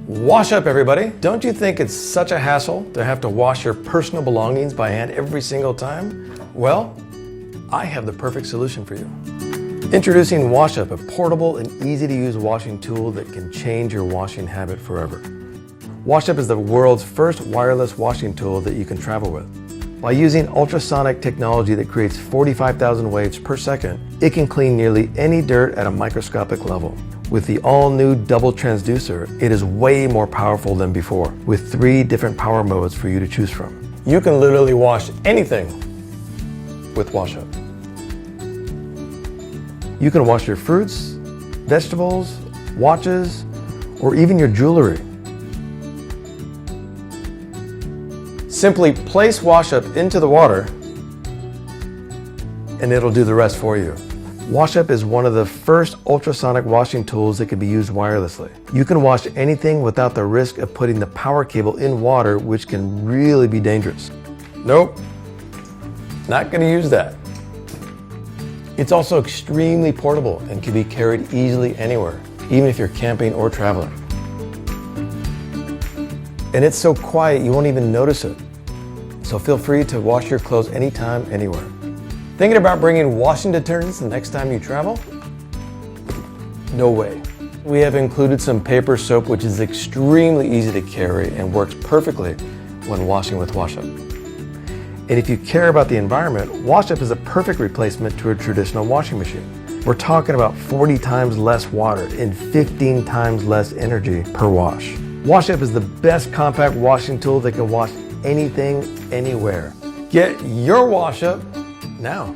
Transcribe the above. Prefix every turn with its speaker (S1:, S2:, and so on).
S1: WashUP, everybody. Don't you think it's such a hassle to have to wash your personal belongings by hand every single time? Well, I have the perfect solution for you. Introducing WashUP, a portable and easy to use washing tool that can change your washing habit forever. WashUP is the world's first wireless washing tool that you can travel with. By using ultrasonic technology that creates 45,000 waves per second, it can clean nearly any dirt at a microscopic level. With the all-new double-transducer, it is way more powerful than before, with 3 different power modes for you to choose from. You can literally wash anything with WashUP. You can wash your fruits, vegetables, watches, or even your jewelry. Simply place WashUP into the water and it'll do the rest for you. WashUP is one of the first ultrasonic washing tools that can be used wirelessly. You can wash anything without the risk of putting the power cable in water, which can really be dangerous. Nope, not going to use that. It's also extremely portable and can be carried easily anywhere, even if you're camping or traveling. And it's so quiet you won't even notice it. So feel free to wash your clothes anytime, anywhere. Thinking about bringing washing detergents the next time you travel? No way. We have included some paper soap, which is extremely easy to carry and works perfectly when washing with WashUP. And if you care about the environment, WashUP is a perfect replacement to a traditional washing machine. We're talking about 40 times less water and 15 times less energy per wash. WashUP is the best compact washing tool that can wash anything, anywhere. Get your WashUP now.